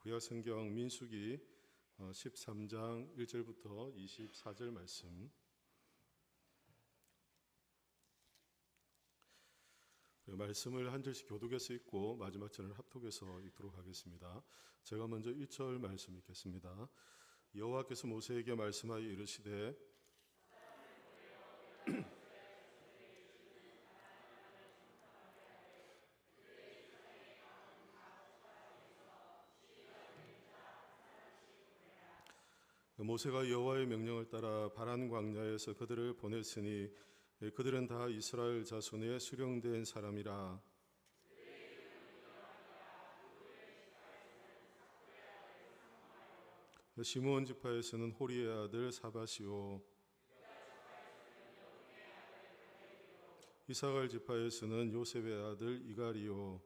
구약성경 민수기 13장 1절부터 24절 말씀. 말씀을 한 절씩 교독해서 읽고 마지막 절을 합독해서 읽도록 하겠습니다. 제가 먼저 1절 말씀 읽겠습니다. 여호와께서 모세에게 말씀하여 이르시되 모세가 여호와의 명령을 따라 바란 광야에서 그들을 보냈으니 그들은 다 이스라엘 자손의 수령된 사람이라. 시므온 지파에서는 호리의 아들 사밧이요, 이사갈 지파에서는 요셉의 아들 이갈이요,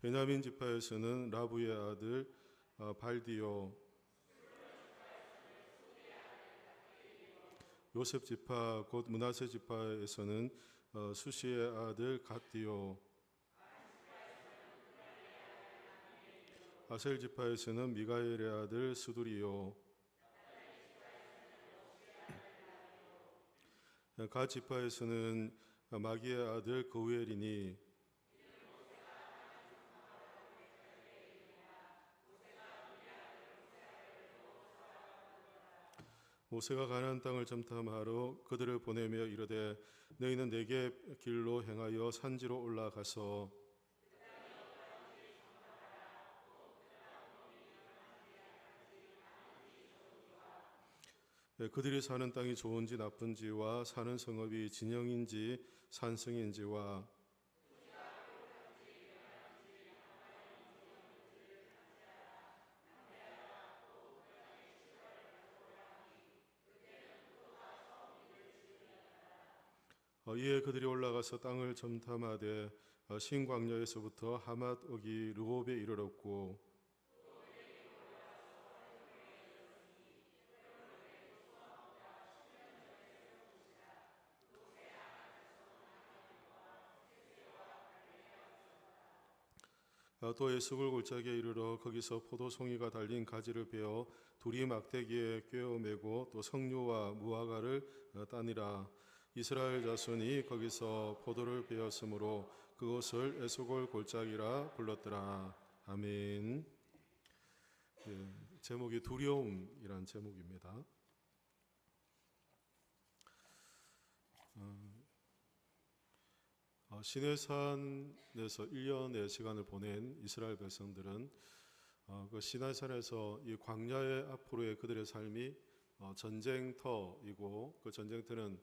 베냐민 지파에서는 라부의 아들 발디요, 요셉 지파 곧 므낫세 지파에서는 수시의 아들 갓디요, 아셀 지파에서는 미가엘의 아들 스두리요, 갓 지파에서는 마기의 아들 그우엘이니 모세가 가나안 땅을 점탐하러 그들을 보내며 이르되 너희는 내게 길로 행하여 산지로 올라가서 그들이 사는 땅이 좋은지 나쁜지와 사는 성읍이 진영인지 산성인지와 이에 그들이 올라가서 땅을 점탐하되 신광야에서부터 하맛 어기 르홉에 이르렀고 또 에스골 골짜기에 이르러 거기서 포도송이가 달린 가지를 베어 둘이 막대기에 꿰어 매고 또 석류와 무화과를 따니라. 이스라엘 자손이 거기서 포도를 베었으므로 그곳을 에스골 골짜기라 불렀더라. 아멘. 제목이 두려움이란 제목입니다. 시내산에서 1년의 시간을 보낸 이스라엘 백성들은 그 시내산에서 이 광야의 앞으로의 그들의 삶이 전쟁터이고 그 전쟁터는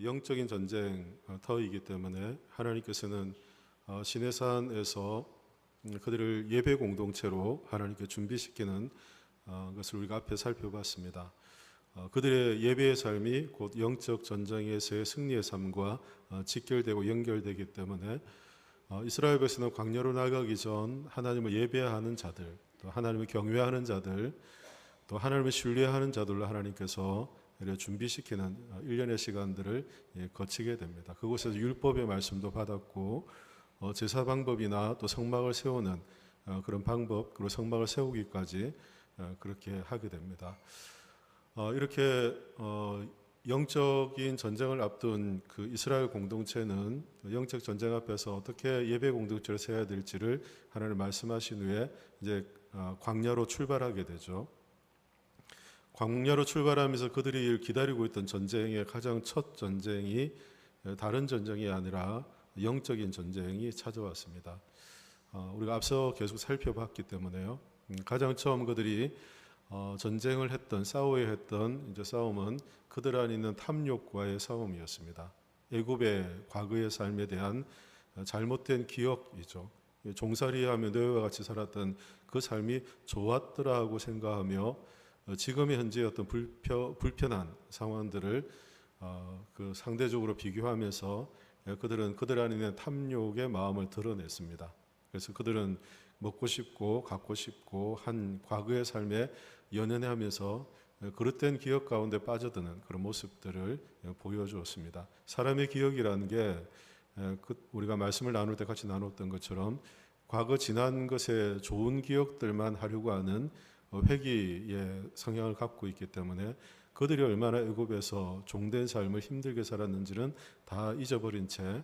영적인 전쟁터이기 때문에 하나님께서는 시내산에서 그들을 예배 공동체로 하나님께 준비시키는 것을 우리가 앞에 살펴봤습니다. 그들의 예배의 삶이 곧 영적 전쟁에서의 승리의 삶과 직결되고 연결되기 때문에 이스라엘 백성은 광야로 나가기 전 하나님을 예배하는 자들, 또 하나님을 경외하는 자들, 또 하나님을 신뢰하는 자들로 하나님께서 준비시키는 일련의 시간들을 거치게 됩니다. 그곳에서 율법의 말씀도 받았고 제사 방법이나 또 성막을 세우는 그런 방법, 그리고 성막을 세우기까지 그렇게 하게 됩니다. 이렇게 영적인 전쟁을 앞둔 그 이스라엘 공동체는 영적 전쟁 앞에서 어떻게 예배 공동체를 세워야 될지를 하나님 말씀하신 후에 이제 광야로 출발하게 되죠. 광야로 출발하면서 그들이 기다리고 있던 전쟁의 가장 첫 전쟁이 다른 전쟁이 아니라 영적인 전쟁이 찾아왔습니다. 우리가 앞서 계속 살펴봤기 때문에요. 가장 처음 그들이 전쟁을 했던, 싸워야 했던 이제 싸움은 그들 안에 있는 탐욕과의 싸움이었습니다. 애굽의 과거의 삶에 대한 잘못된 기억이죠. 종살이하며 노예와 같이 살았던 그 삶이 좋았더라고 생각하며 지금의 현재의 어떤 불편한 상황들을 그 상대적으로 비교하면서 그들은 그들 안에 있는 탐욕의 마음을 드러냈습니다. 그래서 그들은 먹고 싶고 갖고 싶고 한 과거의 삶에 연연해하면서 그릇된 기억 가운데 빠져드는 그런 모습들을 보여주었습니다. 사람의 기억이라는 게 우리가 말씀을 나눌 때 같이 나눴던 것처럼 과거 지난 것의 좋은 기억들만 하려고 하는 회귀의 성향을 갖고 있기 때문에 그들이 얼마나 애굽에서 종된 삶을 힘들게 살았는지는 다 잊어버린 채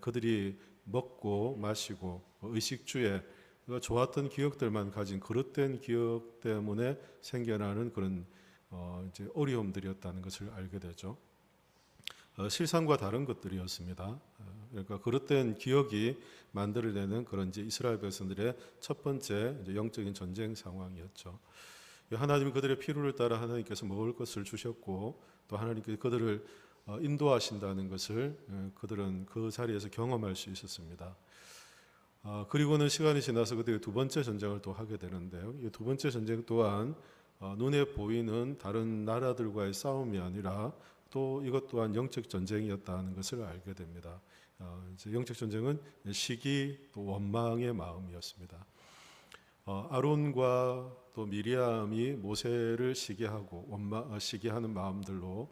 그들이 먹고 마시고 의식주에 좋았던 기억들만 가진 그릇된 기억 때문에 생겨나는 그런 이제 어려움들이었다는 것을 알게 되죠. 실상과 다른 것들이었습니다. 그러니까 그릇된 기억이 만들어내는 그런 이제 이스라엘 백성들의 첫 번째 이제 영적인 전쟁 상황이었죠. 하나님이 그들의 필요를 따라 하나님께서 먹을 것을 주셨고 또 하나님께서 그들을 인도하신다는 것을 그들은 그 자리에서 경험할 수 있었습니다. 그리고는 시간이 지나서 그들이 두 번째 전쟁을 또 하게 되는데요. 이 두 번째 전쟁 또한 눈에 보이는 다른 나라들과의 싸움이 아니라 또 이것 또한 영적 전쟁이었다는 것을 알게 됩니다. 이제 영적 전쟁은 시기 또 원망의 마음이었습니다. 아론과 또 미리암이 모세를 시기하고 시기하는 마음들로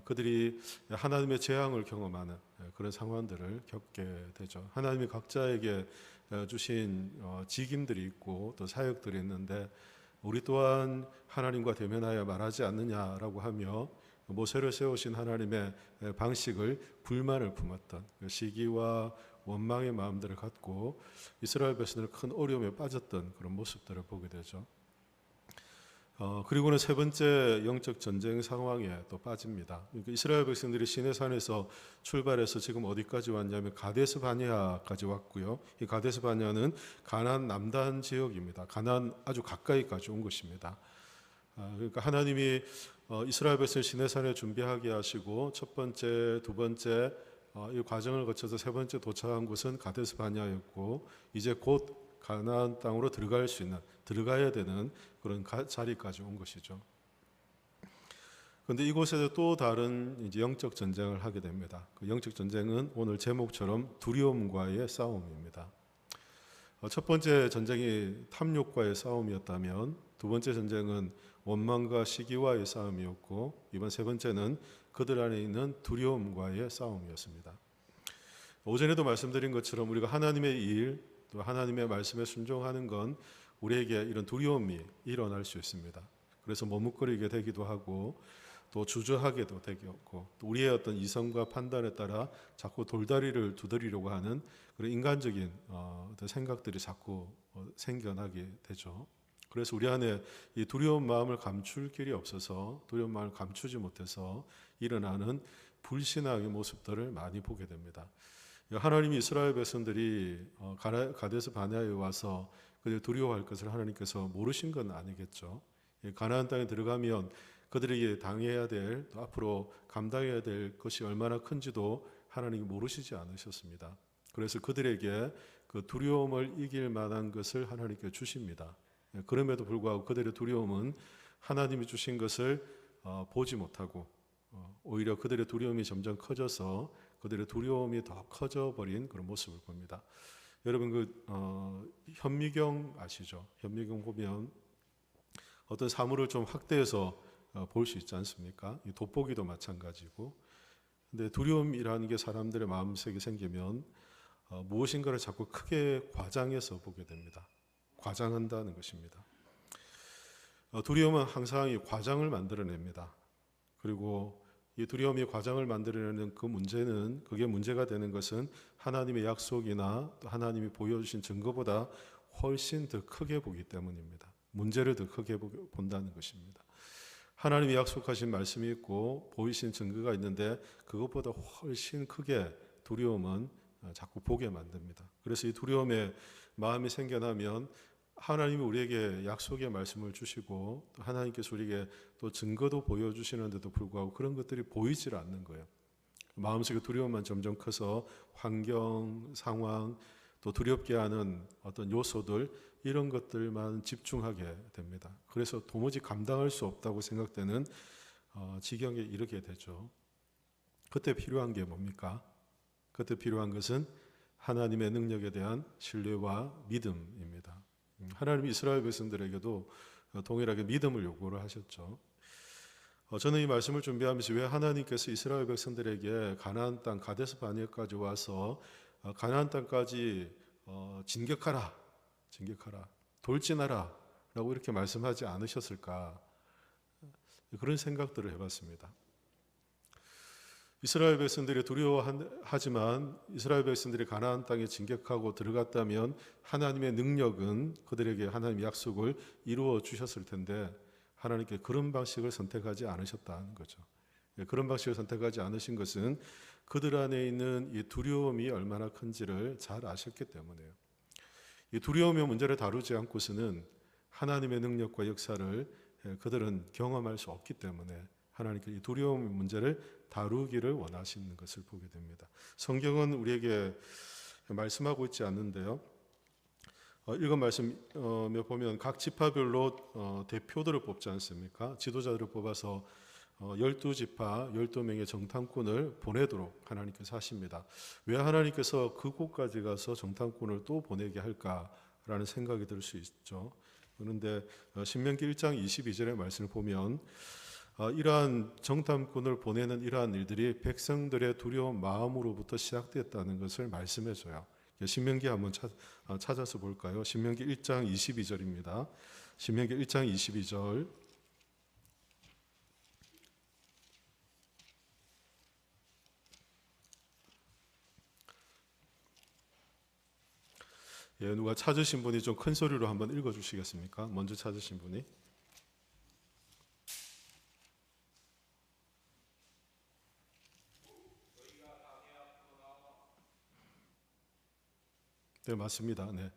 그들이 하나님의 재앙을 경험하는 그런 상황들을 겪게 되죠. 하나님이 각자에게 주신 직임들이 있고 또 사역들이 있는데 우리 또한 하나님과 대면하여 말하지 않느냐라고 하며 모세를 세우신 하나님의 방식을 불만을 품었던 시기와 원망의 마음들을 갖고 이스라엘 백성들은 큰 어려움에 빠졌던 그런 모습들을 보게 되죠. 그리고는 세 번째 영적 전쟁 상황에 또 빠집니다. 그러니까 이스라엘 백성들이 시내산에서 출발해서 지금 어디까지 왔냐면 가데스 바네아까지 왔고요. 이 가데스 바네아는 가나안 남단 지역입니다. 가나안 아주 가까이까지 온 것입니다. 그러니까 하나님이 이스라엘 백성을 시내산에 준비하게 하시고 첫 번째, 두 번째 이 과정을 거쳐서 세 번째 도착한 곳은 가데스 바네아였고 이제 곧 가나안 땅으로 들어가야 되는 그런 자리까지 온 것이죠. 그런데 이곳에서 또 다른 이제 영적 전쟁을 하게 됩니다. 그 영적 전쟁은 오늘 제목처럼 두려움과의 싸움입니다. 첫 번째 전쟁이 탐욕과의 싸움이었다면 두 번째 전쟁은 원망과 시기와의 싸움이었고 이번 세 번째는 그들 안에 있는 두려움과의 싸움이었습니다. 오전에도 말씀드린 것처럼 우리가 하나님의 일, 또 하나님의 말씀에 순종하는 건 우리에게 이런 두려움이 일어날 수 있습니다. 그래서 머뭇거리게 되기도 하고 또 주저하게도 되고 또 우리의 어떤 이성과 판단에 따라 자꾸 돌다리를 두드리려고 하는 그런 인간적인 어떤 생각들이 자꾸 생겨나게 되죠. 그래서 우리 안에 이 두려운 마음을 감출 길이 없어서 두려운 마음을 감추지 못해서 일어나는 불신앙의 모습들을 많이 보게 됩니다. 하나님이 이스라엘 백성들이 가데스 바네아에 와서 그들 두려워할 것을 하나님께서 모르신 건 아니겠죠. 가나안 땅에 들어가면 그들에게 당해야 될 또 앞으로 감당해야 될 것이 얼마나 큰지도 하나님이 모르시지 않으셨습니다. 그래서 그들에게 그 두려움을 이길 만한 것을 하나님께 주십니다. 그럼에도 불구하고 그들의 두려움은 하나님이 주신 것을 보지 못하고 오히려 그들의 두려움이 점점 커져서 그들의 두려움이 더 커져버린 그런 모습을 봅니다. 여러분 현미경 아시죠? 현미경 보면 어떤 사물을 좀 확대해서 볼 수 있지 않습니까? 이 돋보기도 마찬가지고. 근데 두려움이라는 게 사람들의 마음속에 생기면 무엇인가를 자꾸 크게 과장해서 보게 됩니다. 과장한다는 것입니다. 두려움은 항상 이 과장을 만들어냅니다. 그리고 이 두려움이 과장을 만들어내는 그 문제는 그게 문제가 되는 것은 하나님의 약속이나 또 하나님이 보여주신 증거보다 훨씬 더 크게 보기 때문입니다. 문제를 더 크게 본다는 것입니다. 하나님이 약속하신 말씀이 있고 보이신 증거가 있는데 그것보다 훨씬 크게 두려움은 자꾸 보게 만듭니다. 그래서 이 두려움의 마음이 생겨나면 하나님이 우리에게 약속의 말씀을 주시고 또 하나님께서 우리에게 또 증거도 보여주시는데도 불구하고 그런 것들이 보이질 않는 거예요. 마음속에 두려움만 점점 커서 환경, 상황, 또 두렵게 하는 어떤 요소들 이런 것들만 집중하게 됩니다. 그래서 도무지 감당할 수 없다고 생각되는 지경에 이르게 되죠. 그때 필요한 게 뭡니까? 그때 필요한 것은 하나님의 능력에 대한 신뢰와 믿음입니다. 하나님이 이스라엘 백성들에게도 동일하게 믿음을 요구를 하셨죠. 저는 이 말씀을 준비하면서 왜 하나님께서 이스라엘 백성들에게 가나안 땅 가데스 바네아까지 와서 가나안 땅까지 진격하라, 돌진하라 라고 이렇게 말씀하지 않으셨을까, 그런 생각들을 해봤습니다. 이스라엘 백성들이 두려워하지만 이스라엘 백성들이 가나안 땅에 진격하고 들어갔다면 하나님의 능력은 그들에게 하나님의 약속을 이루어 주셨을 텐데 하나님께 그런 방식을 선택하지 않으셨다는 거죠. 그런 방식을 선택하지 않으신 것은 그들 안에 있는 이 두려움이 얼마나 큰지를 잘 아셨기 때문에요. 이 두려움의 문제를 다루지 않고서는 하나님의 능력과 역사를 그들은 경험할 수 없기 때문에 하나님께 이 두려움의 문제를 다루기를 원하시는 것을 보게 됩니다. 성경은 우리에게 말씀하고 있지 않는데요. 읽은 말씀에 보면 각 지파별로 대표들을 뽑지 않습니까? 지도자들을 뽑아서 12지파 12명의 정탐꾼을 보내도록 하나님께서 하십니다. 왜 하나님께서 그곳까지 가서 정탐꾼을 또 보내게 할까라는 생각이 들 수 있죠. 그런데 신명기 1장 22절의 말씀을 보면 이러한 정탐꾼을 보내는 이러한 일들이 백성들의 두려운 마음으로부터 시작됐다는 것을 말씀해 줘요. 신명기 한번 찾아서 볼까요? 신명기 1장 22절입니다. 신명기 1장 22절. 누가 찾으신 분이 좀 큰 소리로 한번 읽어 주시겠습니까? 먼저 찾으신 분이. 네, 맞습니다. 네.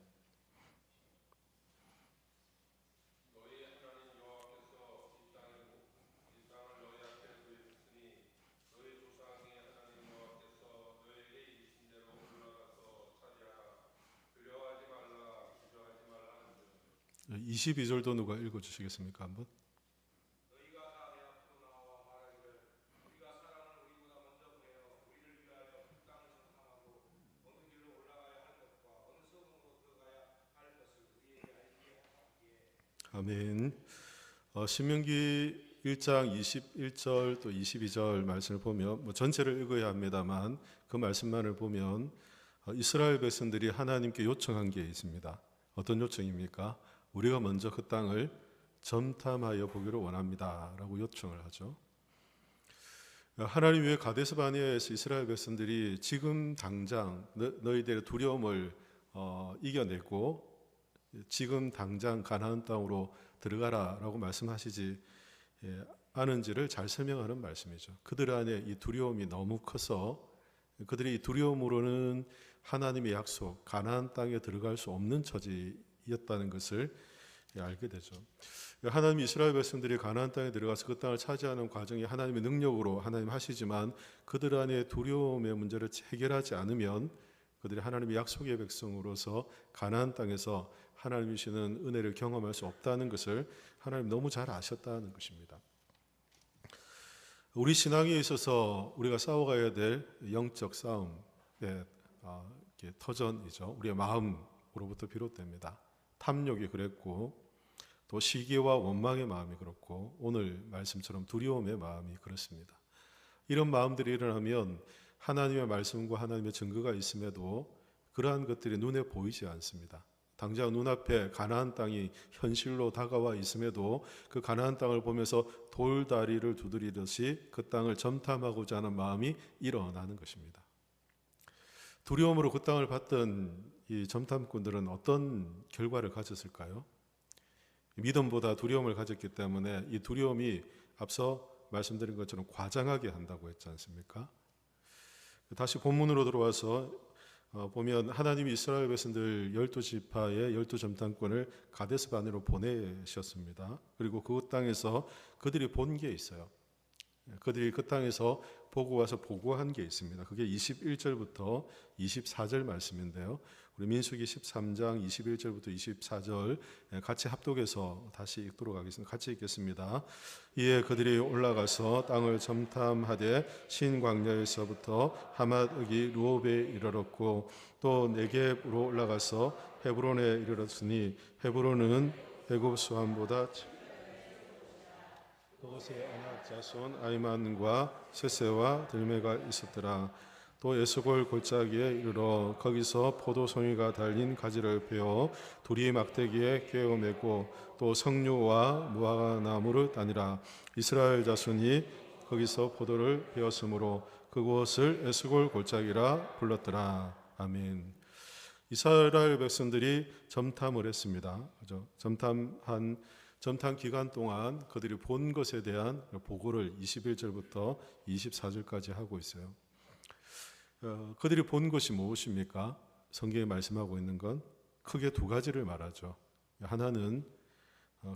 네, 22절도 누가 읽어 주시겠습니까? 한번. 아멘. 신명기 1장 21절 또 22절 말씀을 보면 전체를 읽어야 합니다만 그 말씀만을 보면 이스라엘 백성들이 하나님께 요청한 게 있습니다. 어떤 요청입니까? 우리가 먼저 그 땅을 점탐하여 보기를 원합니다 라고 요청을 하죠. 하나님 왜 가데스 바네아에서 이스라엘 백성들이 지금 당장 너희들의 두려움을 이겨내고 지금 당장 가나안 땅으로 들어가라라고 말씀하시지 않은지를 잘 설명하는 말씀이죠. 그들 안에 이 두려움이 너무 커서 그들이 이 두려움으로는 하나님의 약속 가나안 땅에 들어갈 수 없는 처지였다는 것을 알게 되죠. 하나님이 이스라엘 백성들이 가나안 땅에 들어가서 그 땅을 차지하는 과정이 하나님의 능력으로 하나님 하시지만 그들 안에 두려움의 문제를 해결하지 않으면 그들이 하나님의 약속의 백성으로서 가나안 땅에서 하나님이 주시는 은혜를 경험할 수 없다는 것을 하나님 너무 잘 아셨다는 것입니다. 우리 신앙에 있어서 우리가 싸워가야 될 영적 싸움의 터전이죠. 우리의 마음으로부터 비롯됩니다. 탐욕이 그랬고 또 시기와 원망의 마음이 그렇고 오늘 말씀처럼 두려움의 마음이 그렇습니다. 이런 마음들이 일어나면 하나님의 말씀과 하나님의 증거가 있음에도 그러한 것들이 눈에 보이지 않습니다. 당장 눈앞에 가나안 땅이 현실로 다가와 있음에도 그 가나안 땅을 보면서 돌다리를 두드리듯이 그 땅을 점탐하고자 하는 마음이 일어나는 것입니다. 두려움으로 그 땅을 봤던 이 점탐꾼들은 어떤 결과를 가졌을까요? 믿음보다 두려움을 가졌기 때문에 이 두려움이 앞서 말씀드린 것처럼 과장하게 한다고 했지 않습니까? 다시 본문으로 들어와서 보면 하나님이 이스라엘 백성들 12지파의 12점탐꾼을 가데스 바네아로 보내셨습니다. 그리고 그 땅에서 그들이 본 게 있어요. 그들이 그 땅에서 보고 와서 보고한 게 있습니다. 그게 21절부터 24절 말씀인데요. 우리 민수기 13장 21절부터 24절 같이 합독해서 다시 읽도록 하겠습니다. 같이 읽겠습니다. 이에 그들이 올라가서 땅을 점탐하되 신 광야에서부터 하맛흑이 루오베에 이르렀고 또 네겝으로 올라가서 헤브론에 이르렀으니 헤브론은 애굽 수함보다 그곳에 아낙 자손 아이만과 셋세와 들메가 있었더라. 또 에스골 골짜기에 이르러 거기서 포도송이가 달린 가지를 베어 두리 막대기에 꿰어 매고 또 석류와 무화과나무를 따니라. 이스라엘 자손이 거기서 포도를 베었으므로 그곳을 에스골 골짜기라 불렀더라. 아멘. 이스라엘 백성들이 점탐을 했습니다. 그죠? 점탐 기간 동안 그들이 본 것에 대한 보고를 21절부터 24절까지 하고 있어요. 그들이 본 것이 무엇입니까? 성경에 말씀하고 있는 건 크게 두 가지를 말하죠. 하나는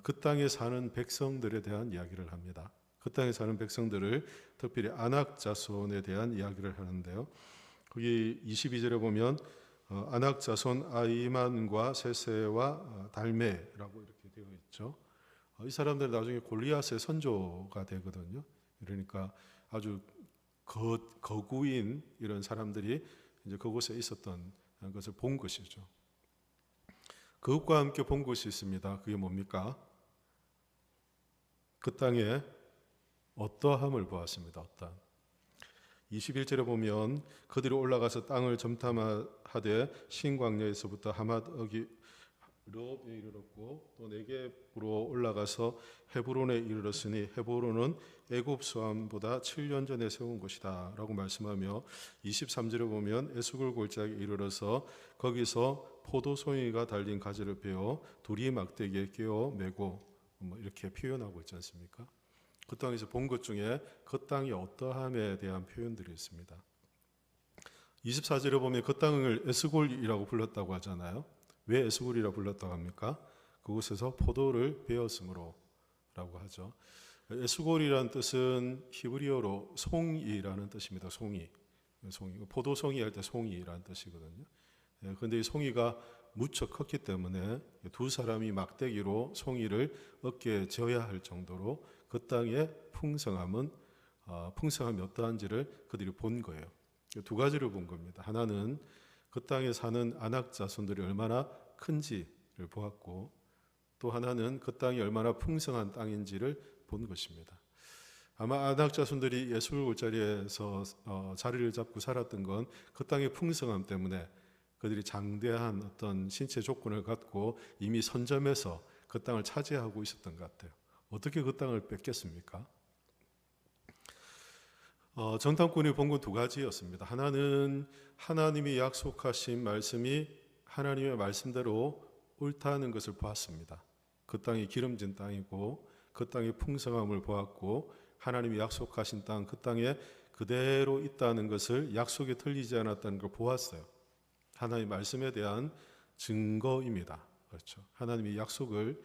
그 땅에 사는 백성들에 대한 이야기를 합니다. 그 땅에 사는 백성들을 특별히 아낙 자손에 대한 이야기를 하는데요. 거기 22절에 보면 아낙 자손 아이만과 셋세와 달메라고 이렇게 되어 있죠. 이 사람들 나중에 골리앗의 선조가 되거든요. 그러니까 아주 거구인 이런 사람들이 이제 그곳에 있었던 것을 본 것이죠. 그것과 함께 본 것이 있습니다. 그게 뭡니까? 그 땅에 어떠함을 보았습니다. 어떠함. 21절에 보면 그들이 올라가서 땅을 점탐하되 신광야에서부터 하맛어기 르홉에 이르렀고 또 네겝으로 올라가서 헤브론에 이르렀으니 헤브론은 애굽 수함보다 7년 전에 세운 곳이다 라고 말씀하며 23절에 보면 에스골 골짜기에 이르러서 거기서 포도송이가 달린 가지를 베어 두리 막대기에 끼워 매고 이렇게 표현하고 있지 않습니까? 그 땅에서 본 것 중에 그 땅이 어떠함에 대한 표현들이 있습니다. 24절에 보면 그 땅을 에스골이라고 불렀다고 하잖아요. 왜 에스골이라 불렀다고 합니까? 그곳에서 포도를 베었으므로 라고 하죠. 에스골이라는 뜻은 히브리어로 송이라는 뜻입니다. 송이. 포도송이 할 때 송이라는 뜻이거든요. 그런데 이 송이가 무척 컸기 때문에 두 사람이 막대기로 송이를 어깨에 져야 할 정도로 그 땅의 풍성함이 어떠한지를 그들이 본 거예요. 두 가지를 본 겁니다. 하나는 그 땅에 사는 아낙 자손들이 얼마나 큰지를 보았고 또 하나는 그 땅이 얼마나 풍성한 땅인지를 본 것입니다. 아마 아낙 자손들이 에스골 골짜기에서 자리를 잡고 살았던 건 그 땅의 풍성함 때문에 그들이 장대한 어떤 신체 조건을 갖고 이미 선점해서 그 땅을 차지하고 있었던 것 같아요. 어떻게 그 땅을 뺏겼습니까? 정탐꾼이 본 건 두 가지였습니다. 하나는 하나님이 약속하신 말씀이 하나님의 말씀대로 옳다는 것을 보았습니다. 그 땅이 기름진 땅이고 그 땅의 풍성함을 보았고 하나님이 약속하신 땅, 그 땅에 그대로 있다는 것을 약속이 틀리지 않았다는 걸 보았어요. 하나님의 말씀에 대한 증거입니다. 그렇죠. 하나님이 약속을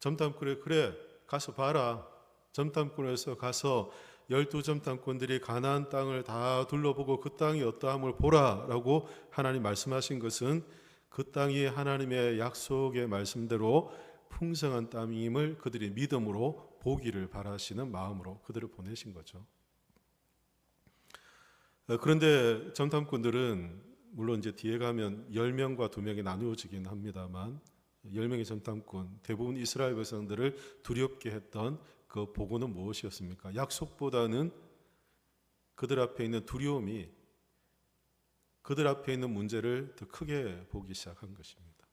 점탐꾼에 그래 가서 봐라. 점탐꾼에서 가서 12점탐꾼들이 가나안 땅을 다 둘러보고 그 땅이 어떠함을 보라라고 하나님 말씀하신 것은 그 땅이 하나님의 약속의 말씀대로 풍성한 땅임을 그들이 믿음으로 보기를 바라시는 마음으로 그들을 보내신 거죠. 그런데 점탐꾼들은 물론 이제 뒤에 가면 10명과 2명이 나누어지긴 합니다만 10명의 점탐꾼 대부분 이스라엘 백성들을 두렵게 했던 그 보고는 무엇이었습니까? 약속보다는 그들 앞에 있는 두려움이 그들 앞에 있는 문제를 더 크게 보기 시작한 것입니다.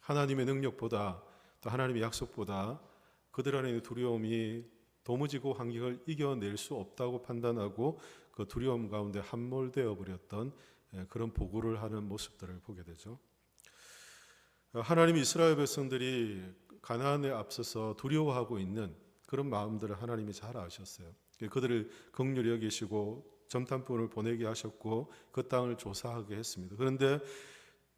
하나님의 능력보다 또 하나님의 약속보다 그들 안에 있는 두려움이 도무지고 환경을 이겨낼 수 없다고 판단하고 그 두려움 가운데 함몰되어 버렸던 그런 보고를 하는 모습들을 보게 되죠. 하나님이 이스라엘 백성들이 가나안에 앞서서 두려워하고 있는 그런 마음들을 하나님이 잘 아셨어요. 그들을 긍휼히 여기시고 점탐꾼을 보내게 하셨고 그 땅을 조사하게 했습니다. 그런데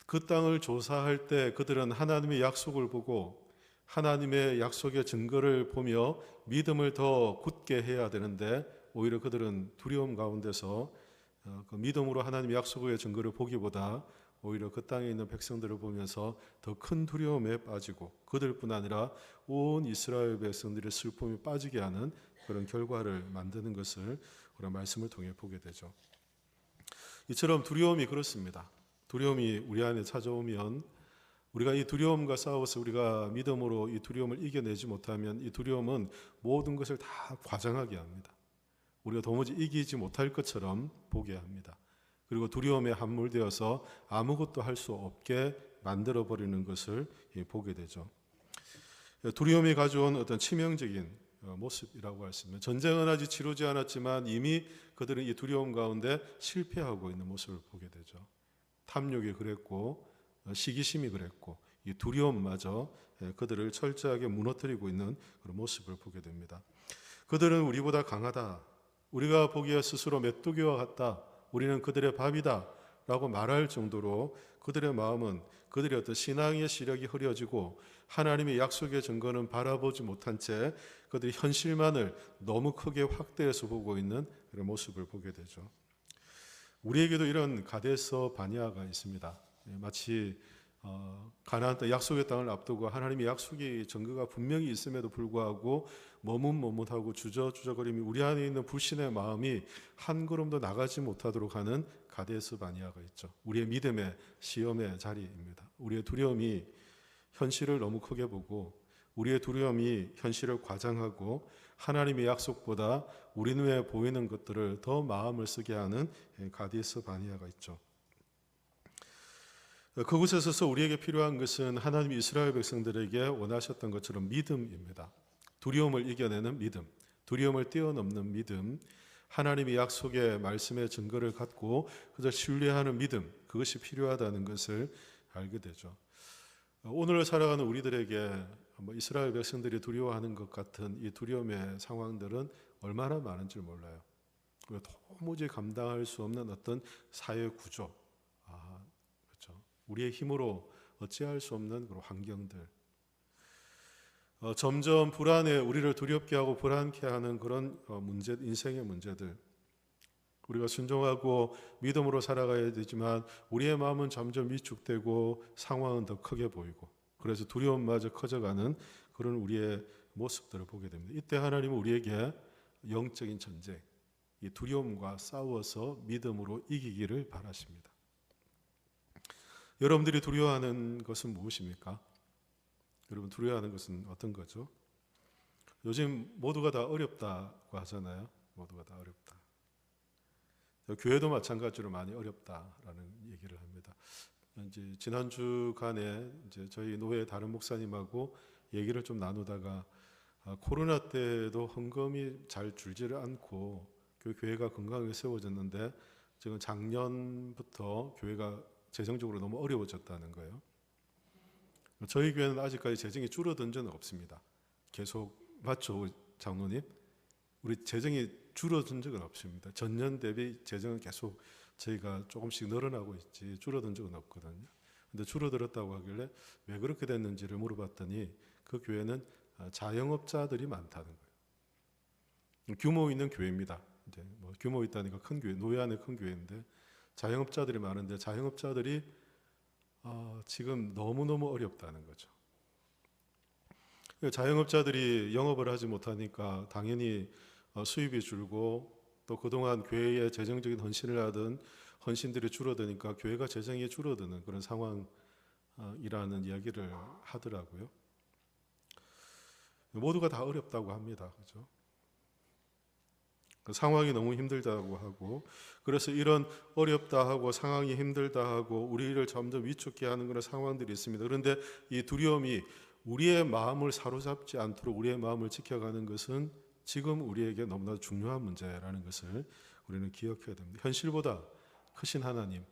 그 땅을 조사할 때 그들은 하나님의 약속을 보고 하나님의 약속의 증거를 보며 믿음을 더 굳게 해야 되는데 오히려 그들은 두려움 가운데서 그 믿음으로 하나님의 약속의 증거를 보기보다 오히려 그 땅에 있는 백성들을 보면서 더 큰 두려움에 빠지고 그들뿐 아니라 온 이스라엘 백성들의 슬픔에 빠지게 하는 그런 결과를 만드는 것을 우리가 말씀을 통해 보게 되죠. 이처럼 두려움이 그렇습니다. 두려움이 우리 안에 찾아오면 우리가 이 두려움과 싸워서 우리가 믿음으로 이 두려움을 이겨내지 못하면 이 두려움은 모든 것을 다 과장하게 합니다. 우리가 도무지 이기지 못할 것처럼 보게 합니다. 그리고 두려움에 함몰되어서 아무것도 할 수 없게 만들어버리는 것을 보게 되죠. 두려움이 가져온 어떤 치명적인 모습이라고 할 수 있습니다. 전쟁은 아직 치르지 않았지만 이미 그들은 이 두려움 가운데 실패하고 있는 모습을 보게 되죠. 탐욕이 그랬고 시기심이 그랬고 이 두려움마저 그들을 철저하게 무너뜨리고 있는 그런 모습을 보게 됩니다. 그들은 우리보다 강하다. 우리가 보기에 스스로 메뚜기와 같다. 우리는 그들의 밥이다. 라고 말할 정도로 그들의 마음은 그들의 어떤 신앙의 시력이 흐려지고 하나님의 약속의 증거는 바라보지 못한 채 그들이 현실만을 너무 크게 확대해서 보고 있는 그런 모습을 보게 되죠. 우리에게도 이런 가데스 바네아가 있습니다. 마치 가나안 땅 약속의 땅을 앞두고 하나님의 약속의 증거가 분명히 있음에도 불구하고 머뭇머뭇하고 주저주저거림이 우리 안에 있는 불신의 마음이 한 걸음도 나가지 못하도록 하는 가데스 바네아가 있죠. 우리의 믿음의 시험의 자리입니다. 우리의 두려움이 현실을 너무 크게 보고 우리의 두려움이 현실을 과장하고 하나님의 약속보다 우리 눈에 보이는 것들을 더 마음을 쓰게 하는 가데스 바네아가 있죠. 그곳에 서서 우리에게 필요한 것은 하나님이 이스라엘 백성들에게 원하셨던 것처럼 믿음입니다. 두려움을 이겨내는 믿음, 두려움을 뛰어넘는 믿음, 하나님의 약속의 말씀의 증거를 갖고 그것을 신뢰하는 믿음, 그것이 필요하다는 것을 알게 되죠. 오늘 살아가는 우리들에게 이스라엘 백성들이 두려워하는 것 같은 이 두려움의 상황들은 얼마나 많은지 몰라요. 도무지 감당할 수 없는 어떤 사회 구조, 그렇죠. 우리의 힘으로 어찌할 수 없는 그런 환경들, 점점 불안해 우리를 두렵게 하고 불안케 하는 그런 문제, 인생의 문제들. 우리가 순종하고 믿음으로 살아가야 되지만 우리의 마음은 점점 위축되고 상황은 더 크게 보이고 그래서 두려움마저 커져가는 그런 우리의 모습들을 보게 됩니다. 이때 하나님은 우리에게 영적인 전쟁, 이 두려움과 싸워서 믿음으로 이기기를 바라십니다. 여러분들이 두려워하는 것은 무엇입니까? 여러분 두려워하는 것은 어떤 거죠? 요즘 모두가 다 어렵다고 하잖아요. 모두가 다 어렵다. 교회도 마찬가지로 많이 어렵다라는 얘기를 합니다. 이제 지난 주간에 이제 저희 노회 다른 목사님하고 얘기를 좀 나누다가 코로나 때도 헌금이 잘 줄지를 않고 교회가 건강하게 세워졌는데 지금 작년부터 교회가 재정적으로 너무 어려워졌다는 거예요. 저희 교회는 아직까지 재정이 줄어든 적은 없습니다. 계속 맞죠, 장로님? 우리 재정이 줄어든 적은 없습니다. 전년 대비 재정은 계속 저희가 조금씩 늘어나고 있지 줄어든 적은 없거든요. 근데 줄어들었다고 하길래 왜 그렇게 됐는지를 물어봤더니 그 교회는 자영업자들이 많다는 거예요. 규모 있는 교회입니다. 이제 뭐 규모 있다니까 큰 교회, 노회 안에 큰 교회인데 자영업자들이 많은데 자영업자들이 지금 너무너무 어렵다는 거죠. 자영업자들이 영업을 하지 못하니까 당연히 수입이 줄고 또 그동안 교회에 재정적인 헌신을 하던 헌신들이 줄어드니까 교회가 재정이 줄어드는 그런 상황이라는 이야기를 하더라고요. 모두가 다 어렵다고 합니다. 그죠? 그 상황이 너무 힘들다고 하고 그래서 이런 어렵다 하고 상황이 힘들다 하고 우리를 점점 위축해 하는 그런 상황들이 있습니다. 그런데 이 두려움이 우리의 마음을 사로잡지 않도록 우리의 마음을 지켜가는 것은 지금 우리에게 너무나 중요한 문제라는 것을 우리는 기억해야 됩니다. 현실보다 크신 하나님,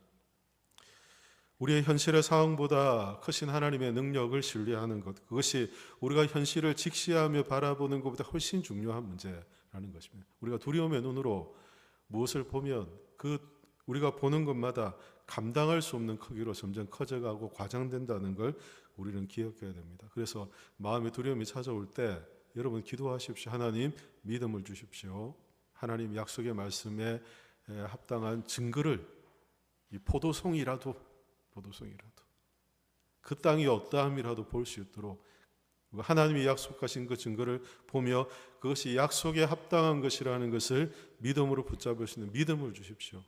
우리의 현실의 상황보다 크신 하나님의 능력을 신뢰하는 것, 그것이 우리가 현실을 직시하며 바라보는 것보다 훨씬 중요한 문제라는 것입니다. 우리가 두려움의 눈으로 무엇을 보면 그 우리가 보는 것마다 감당할 수 없는 크기로 점점 커져가고 과장된다는 걸 우리는 기억해야 됩니다. 그래서 마음의 두려움이 찾아올 때 여러분 기도하십시오. 하나님 믿음을 주십시오. 하나님 약속의 말씀에 합당한 증거를 이 포도송이라도 그 땅이 어떠함이라도 볼 수 있도록 하나님이 약속하신 그 증거를 보며 그것이 약속에 합당한 것이라는 것을 믿음으로 붙잡을 수 있는 믿음을 주십시오.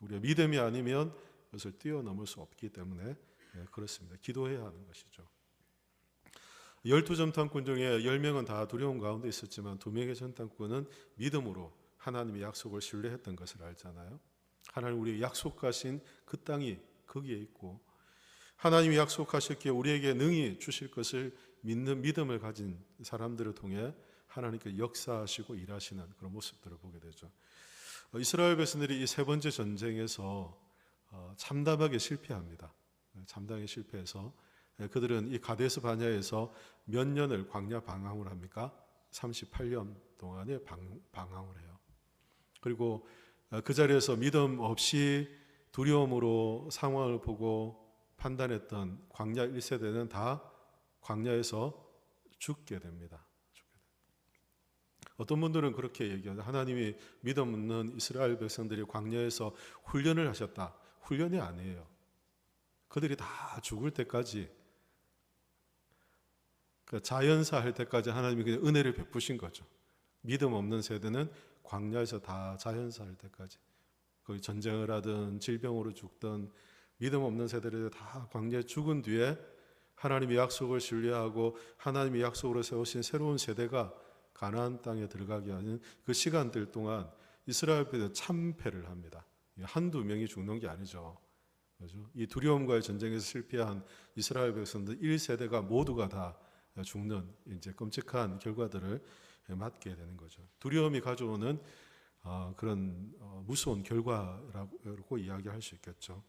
우리가 믿음이 아니면 그것을 뛰어넘을 수 없기 때문에 그렇습니다. 기도해야 하는 것이죠. 12전탄꾼 중에 10명은 다 두려움 가운데 있었지만 2명의 전탄꾼은 믿음으로 하나님의 약속을 신뢰했던 것을 알잖아요. 하나님 우리에게 약속하신 그 땅이 거기에 있고 하나님이 약속하셨기에 우리에게 능히 주실 것을 믿는 믿음을 가진 사람들을 통해 하나님께 역사하시고 일하시는 그런 모습들을 보게 되죠. 이스라엘 백성들이 이 세 번째 전쟁에서 참담하게 실패합니다. 참담하게 실패해서 그들은 이 가데스 바냐에서 몇 년을 광야 방황을 합니까? 38년 동안에 방황을 해요. 그리고 그 자리에서 믿음 없이 두려움으로 상황을 보고 판단했던 광야 1세대는 다 광야에서 죽게 됩니다. 어떤 분들은 그렇게 얘기하죠. 하나님이 믿음 없는 이스라엘 백성들이 광야에서 훈련을 하셨다. 훈련이 아니에요. 그들이 다 죽을 때까지 자연사 할 때까지 하나님이 그냥 은혜를 베푸신 거죠. 믿음 없는 세대는 광야에서 다 자연사 할 때까지 거기 전쟁을 하든 질병으로 죽든 믿음 없는 세대들이 다 광야에 죽은 뒤에 하나님의 약속을 신뢰하고 하나님의 약속으로 세우신 새로운 세대가 가나안 땅에 들어가게 하는 그 시간들 동안 이스라엘 백성들은 참패를 합니다. 한두 명이 죽는 게 아니죠. 그렇죠? 이 두려움과의 전쟁에서 실패한 이스라엘 백성들 1세대가 모두가 다 죽는 이제 끔찍한 결과들을 맞게 되는 거죠. 두려움이 가져오는 그런 무서운 결과라고 이야기할 수 있겠죠.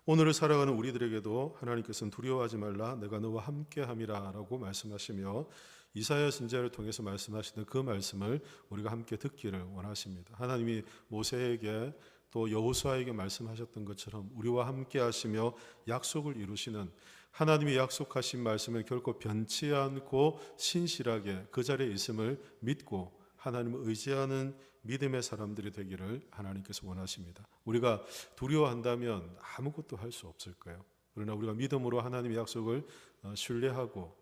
오늘을 살아가는 우리들에게도 하나님께서는 두려워하지 말라 내가 너와 함께함이라 라고 말씀하시며 이사야 선지자를 통해서 말씀하시는 그 말씀을 우리가 함께 듣기를 원하십니다. 하나님이 모세에게 또 여호수아에게 말씀하셨던 것처럼 우리와 함께 하시며 약속을 이루시는 하나님이 약속하신 말씀을 결코 변치 않고 신실하게 그 자리에 있음을 믿고 하나님을 의지하는 믿음의 사람들이 되기를 하나님께서 원하십니다. 우리가 두려워한다면 아무것도 할 수 없을 거예요. 그러나 우리가 믿음으로 하나님의 약속을 신뢰하고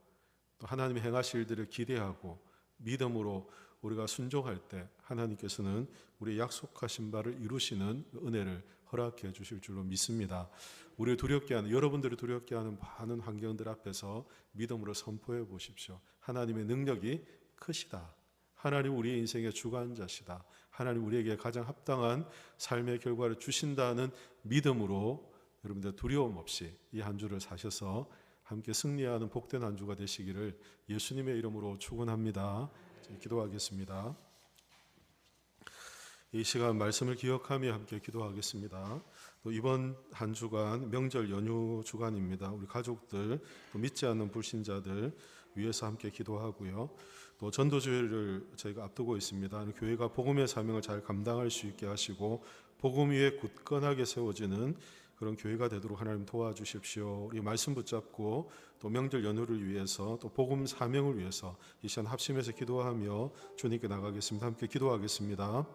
또 하나님이 행하실 일들을 기대하고 믿음으로 우리가 순종할 때 하나님께서는 우리 약속하신 바를 이루시는 은혜를 허락해 주실 줄로 믿습니다. 우리를 두렵게 하는 여러분들을 두렵게 하는 많은 환경들 앞에서 믿음으로 선포해 보십시오. 하나님의 능력이 크시다. 하나님 우리의 인생의 주관자시다. 하나님 우리에게 가장 합당한 삶의 결과를 주신다는 믿음으로 여러분들 두려움 없이 이 한 주를 사셔서 함께 승리하는 복된 한 주가 되시기를 예수님의 이름으로 축원합니다. 기도하겠습니다. 이 시간 말씀을 기억하며 함께 기도하겠습니다. 또 이번 한 주간 명절 연휴 주간입니다. 우리 가족들 또 믿지 않는 불신자들 위해서 함께 기도하고요. 또 전도주의를 저희가 앞두고 있습니다. 교회가 복음의 사명을 잘 감당할 수 있게 하시고 복음 위에 굳건하게 세워지는 그런 교회가 되도록 하나님 도와주십시오. 우리 말씀 붙잡고 또 명절 연휴를 위해서 또 복음 사명을 위해서 이 시간 합심해서 기도하며 주님께 나가겠습니다. 함께 기도하겠습니다.